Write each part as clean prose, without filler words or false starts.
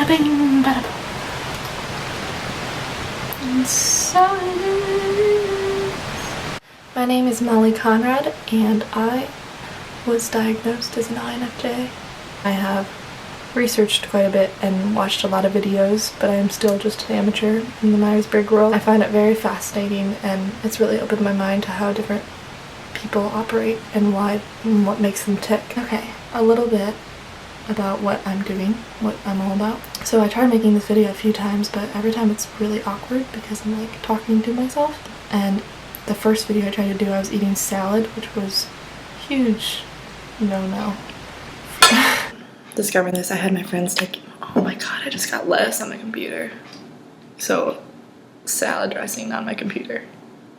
Bada bing, bada boom. My name is Molly Conrad, and I was diagnosed as an INFJ. I have researched quite a bit and watched a lot of videos, but I am still just an amateur in the myers-briggs world. I find it very fascinating, and it's really opened my mind to how different people operate and why and what makes them tick. Okay, a little bit about what I'm doing, what I'm all about. So I tried making this video a few times, but every time it's really awkward because I'm like talking to myself. And the first video I tried to do, I was eating salad, which was huge no. Discovering this, I had my friends take, oh my god, I just got lettuce on my computer. So, salad dressing on my computer.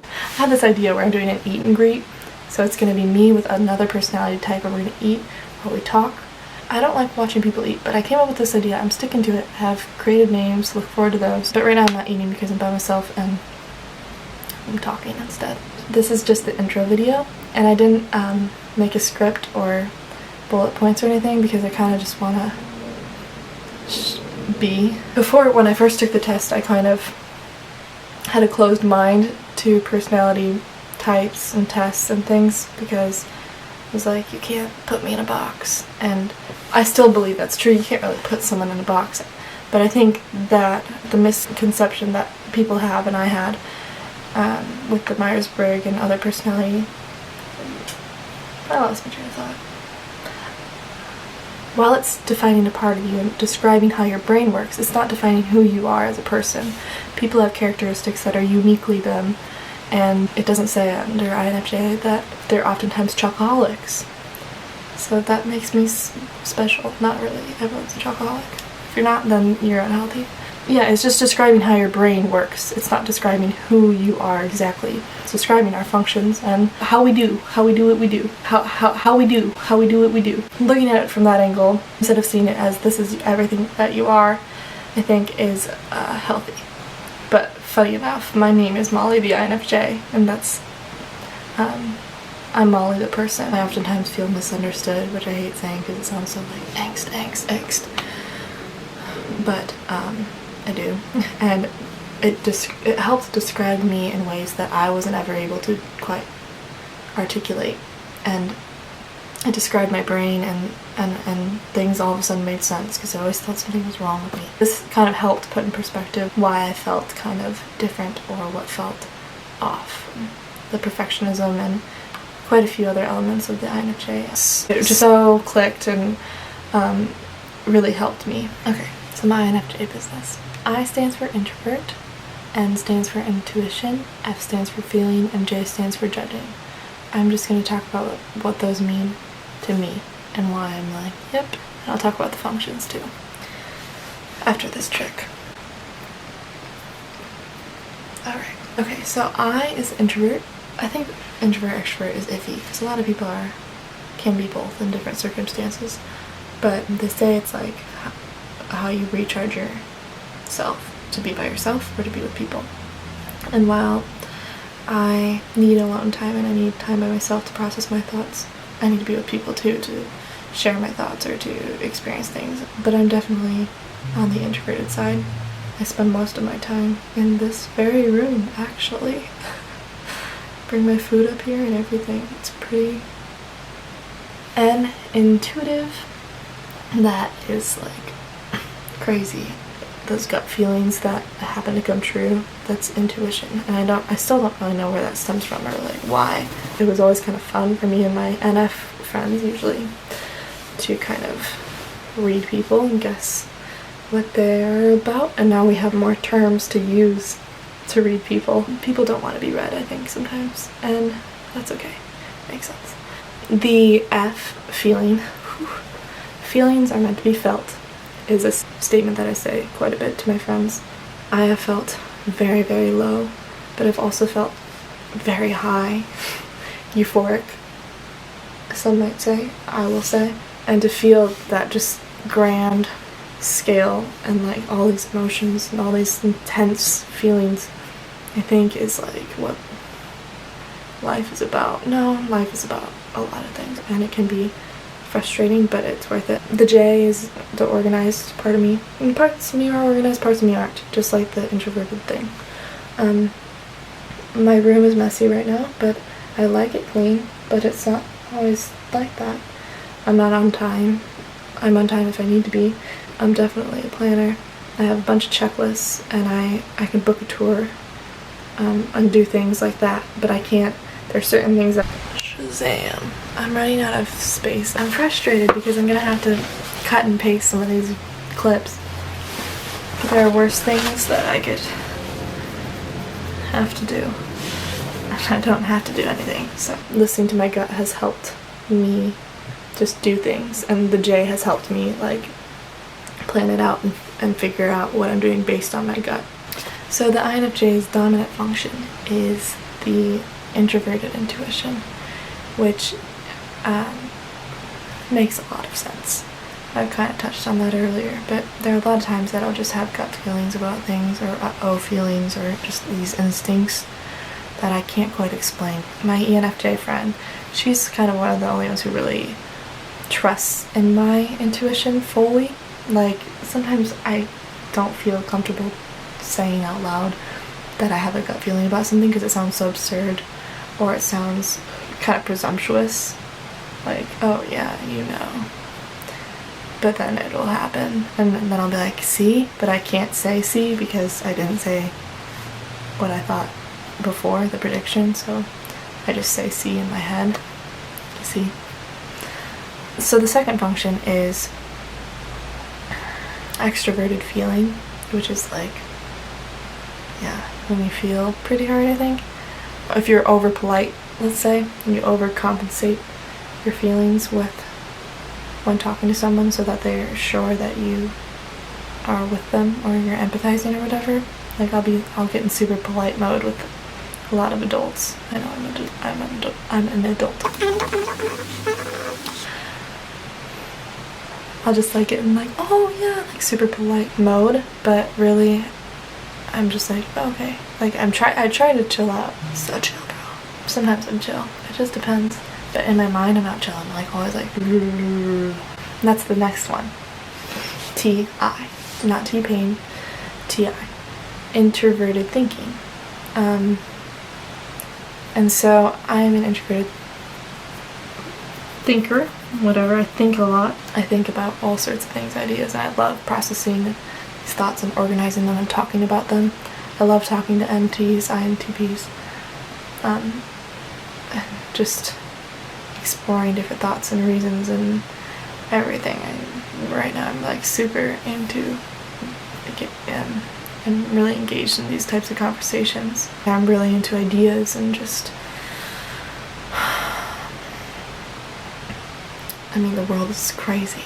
I had this idea where I'm doing an eat and greet. So it's gonna be me with another personality type, and we're gonna eat while we talk. I don't like watching people eat, but I came up with this idea. I'm sticking to it. I have creative names, look forward to those. But right now I'm not eating because I'm by myself and I'm talking instead. This is just the intro video, and I didn't make a script or bullet points or anything because I kind of just want to be. Before, when I first took the test, I kind of had a closed mind to personality types and tests and things because it was like, you can't put me in a box. And I still believe that's true. You can't really put someone in a box. But I think that the misconception that people have, and I had, with the myers-briggs and other personality, I lost my train of thought. While it's defining a part of you and describing how your brain works, it's not defining who you are as a person. People have characteristics that are uniquely them, and it doesn't say under INFJ that they're oftentimes chocoholics. So that makes me special. Not really. Everyone's a chocoholic. If you're not, then you're unhealthy. Yeah, it's just describing how your brain works. It's not describing who you are exactly. It's describing our functions and how we do what we do. How we do what we do. Looking at it from that angle, instead of seeing it as this is everything that you are, I think is healthy. But funny enough, my name is Molly the INFJ, and that's, I'm Molly the person. I oftentimes feel misunderstood, which I hate saying because it sounds so like angst. But, I do. And it helps describe me in ways that I wasn't ever able to quite articulate. And it described my brain, and things all of a sudden made sense because I always thought something was wrong with me. This kind of helped put in perspective why I felt kind of different or what felt off. The perfectionism and quite a few other elements of the INFJ. It just so clicked and really helped me. Okay, so my INFJ business. I stands for introvert, N stands for intuition, F stands for feeling, and J stands for judging. I'm just going to talk about what those mean to me and why I'm like, yep. And I'll talk about the functions too after this trick. Alright. Okay, so I is introvert. I think introvert-extrovert is iffy because a lot of people can be both in different circumstances. But they say it's like how you recharge yourself, to be by yourself or to be with people. And while I need alone time and I need time by myself to process my thoughts, I need to be with people too, to share my thoughts or to experience things. But I'm definitely on the introverted side. I spend most of my time in this very room, actually. Bring my food up here and everything. It's pretty. And intuitive, that is like crazy. Those gut feelings that happen to come true, that's intuition. And I still don't really know where that stems from or like why. It was always kind of fun for me and my NF friends usually to kind of read people and guess what they're about. And now we have more terms to use to read people. People don't want to be read, I think, sometimes. And that's okay. Makes sense. The F, feeling. Whew. Feelings are meant to be felt, is a statement that I say quite a bit to my friends. I have felt very, very low, but I've also felt very high, euphoric, some might say, I will say. And to feel that just grand scale and like all these emotions and all these intense feelings, I think is like what life is about. No, life is about a lot of things, and it can be frustrating, but it's worth it. The J is the organized part of me. And parts of me are organized, parts of me aren't, just like the introverted thing. My room is messy right now, but I like it clean, but it's not always like that. I'm not on time. I'm on time if I need to be. I'm definitely a planner. I have a bunch of checklists, and I can book a tour and do things like that, but I can't. There's certain things that... Shazam. I'm running out of space. I'm frustrated because I'm gonna have to cut and paste some of these clips. But there are worse things that I could have to do. I don't have to do anything, so listening to my gut has helped me just do things, and the J has helped me like plan it out and figure out what I'm doing based on my gut. So the INFJ's dominant function is the introverted intuition, which makes a lot of sense. I kind of touched on that earlier, but there are a lot of times that I'll just have gut feelings about things, or uh-oh feelings, or just these instincts that I can't quite explain. My ENFJ friend, she's kind of one of the only ones who really trusts in my intuition fully. Like, sometimes I don't feel comfortable saying out loud that I have a gut feeling about something because it sounds so absurd, or it sounds kind of presumptuous. Like, oh yeah, you know. But then it'll happen, and then I'll be like, see? But I can't say see because I didn't say what I thought before the prediction, so I just say see in my head. See? So the second function is extroverted feeling, which is like, yeah, when you feel pretty hard, I think. If you're over polite, let's say, and you overcompensate your feelings when talking to someone so that they're sure that you are with them or you're empathizing or whatever. Like, I'll get in super polite mode with a lot of adults. I know I'm an adult. I'll just like get in like, oh yeah, like super polite mode, but really I'm just like, okay. Like I try to chill out. So chill, bro. Sometimes I'm chill. It just depends. But in my mind I'm not chill. I'm like always like, and that's the next one. T-I. Not T-pain. T-I. Introverted thinking. And so I'm an introverted thinker, whatever. I think a lot. I think about all sorts of things, ideas, and I love processing these thoughts and organizing them and talking about them. I love talking to NTs, INTPs, and just exploring different thoughts and reasons and everything. Right now I'm like super into I'm really engaged in these types of conversations. I'm really into ideas and just, I mean, the world is crazy.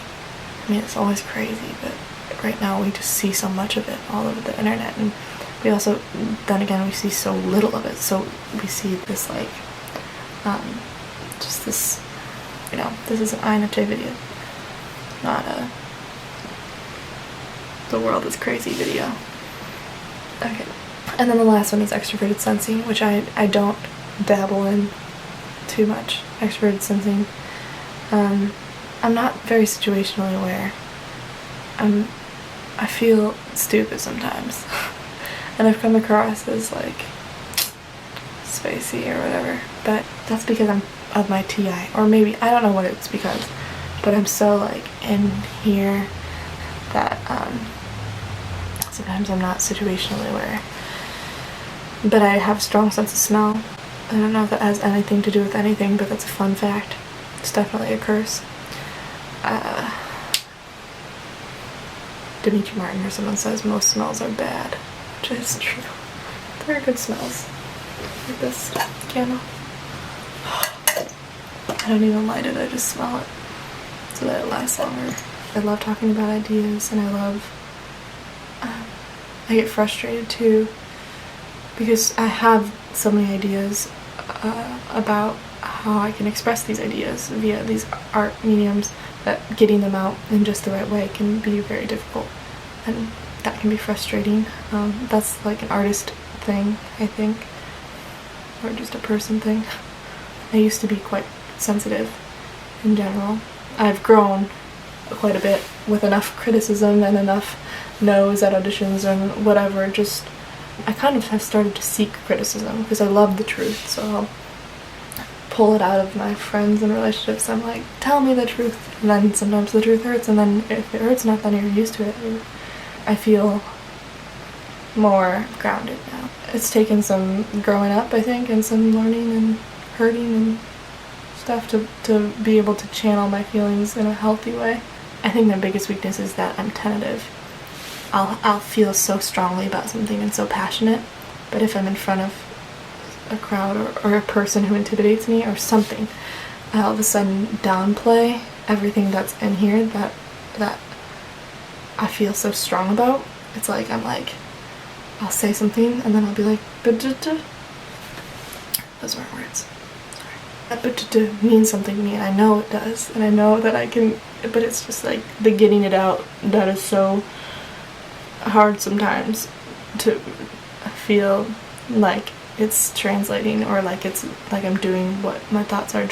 I mean, it's always crazy, but right now we just see so much of it all over the internet, and we also, then again, we see so little of it. So we see this like, just this, you know, this is an INFJ video, not a the world is crazy video. Okay. And then the last one is extroverted sensing, which I don't dabble in too much. Extroverted sensing. I'm not very situationally aware. I feel stupid sometimes. And I've come across as like spacey or whatever. But that's because I'm of my TI. Or maybe, I don't know what it's because. But I'm so like in here that sometimes I'm not situationally aware. But I have a strong sense of smell. I don't know if that has anything to do with anything, but that's a fun fact. It's definitely a curse. Dimitri Martin or someone says most smells are bad, which is true. There are good smells. Like this candle. I don't even light it, I just smell it so that it lasts longer. I love talking about ideas, and I love I get frustrated too because I have so many ideas about how I can express these ideas via these art mediums, that getting them out in just the right way can be very difficult, and that can be frustrating. That's like an artist thing, I think, or just a person thing. I used to be quite sensitive in general, I've grown quite a bit with enough criticism and enough no's at auditions and whatever. Just, I kind of have started to seek criticism because I love the truth, so I'll pull it out of my friends and relationships. I'm like, tell me the truth, and then sometimes the truth hurts, and then if it hurts enough, then you're used to it. I feel more grounded now. It's taken some growing up, I think, and some learning and hurting and stuff to be able to channel my feelings in a healthy way. I think my biggest weakness is that I'm tentative. I'll feel so strongly about something and so passionate, but if I'm in front of a crowd or a person who intimidates me or something, I all of a sudden downplay everything that's in here that I feel so strong about. It's like I'll say something and then I'll be like, those aren't words. Sorry. That means something to me, and I know it does, and I know that I can, but it's just like the getting it out that is so hard sometimes to feel like it's translating, or like it's like I'm doing what my thoughts are.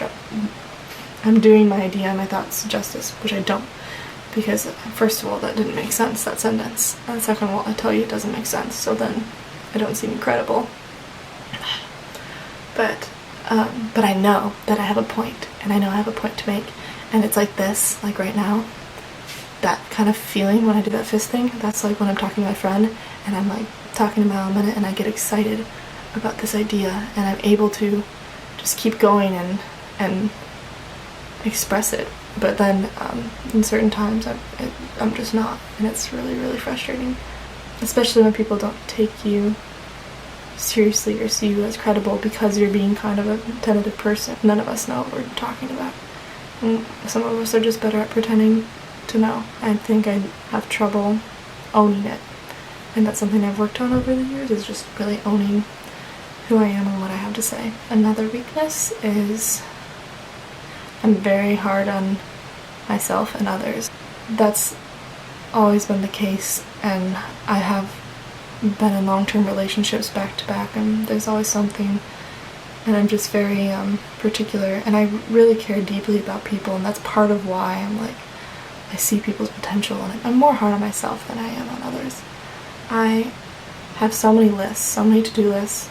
I'm doing my idea and my thoughts justice, which I don't. Because first of all, that didn't make sense, that sentence. And second of all, I tell you it doesn't make sense, so then I don't seem credible. But I know that I have a point, and I know I have a point to make. And it's like this, like right now, that kind of feeling when I do that fist thing, that's like when I'm talking to my friend, and I'm like talking to my minute, and I get excited about this idea, and I'm able to just keep going and express it. But then in certain times I'm just not, and it's really, really frustrating, especially when people don't take you seriously or see you as credible because you're being kind of a tentative person. None of us know what we're talking about, and some of us are just better at pretending to know. I think I have trouble owning it, and that's something I've worked on over the years, is just really owning who I am and what I have to say. Another weakness is I'm very hard on myself and others. That's always been the case, and I have been in long-term relationships back to back, and there's always something, and I'm just very particular, and I really care deeply about people, and that's part of why I'm like, I see people's potential, and I'm more hard on myself than I am on others. I have so many lists, so many to-do lists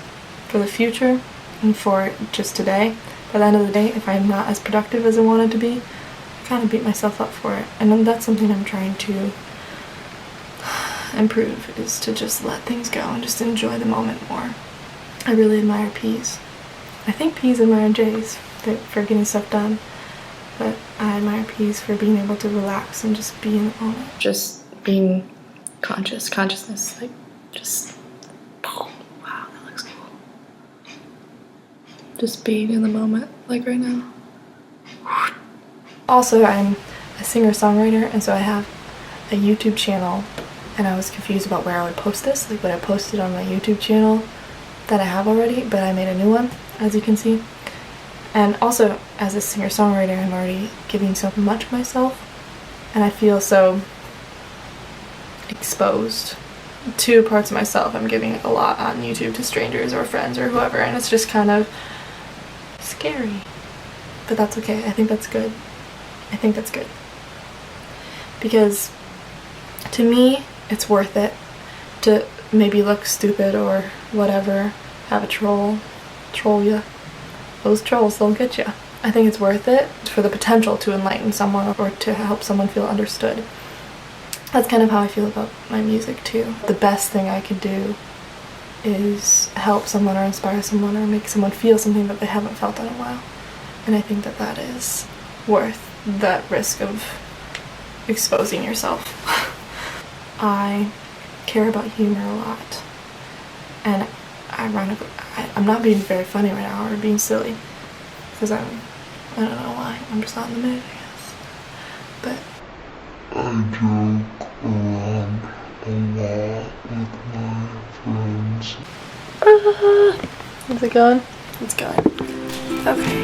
for the future and for just today. By the end of the day, if I'm not as productive as I wanted to be, I kind of beat myself up for it. And then that's something I'm trying to improve, is to just let things go and just enjoy the moment more. I really admire P's. I think P's admire J's for getting stuff done, but I admire P's for being able to relax and just be in the moment. Just being consciousness, like just, wow, that looks cool. Just being in the moment, like right now. Also, I'm a singer-songwriter, and so I have a YouTube channel, and I was confused about where I would post this. Like, would I post it on my YouTube channel that I have already, but I made a new one, as you can see. And also, as a singer-songwriter, I'm already giving so much of myself, and I feel so exposed to parts of myself. I'm giving a lot on YouTube to strangers or friends or whoever, and it's just kind of scary. But that's okay. I think that's good. I think that's good. Because to me, it's worth it to maybe look stupid or whatever, have a troll ya. Those trolls, they'll get you. I think it's worth it for the potential to enlighten someone or to help someone feel understood. That's kind of how I feel about my music too. The best thing I could do is help someone or inspire someone or make someone feel something that they haven't felt in a while. And I think that that is worth that risk of exposing yourself. I care about humor a lot. And ironically, I'm not being very funny right now or being silly. Because I don't know why. I'm just not in the mood, I guess. But I joke around a lot with my friends. Is it going? It's going. Okay.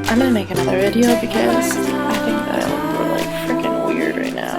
I'm gonna make another video because I think that I look really freaking weird right now.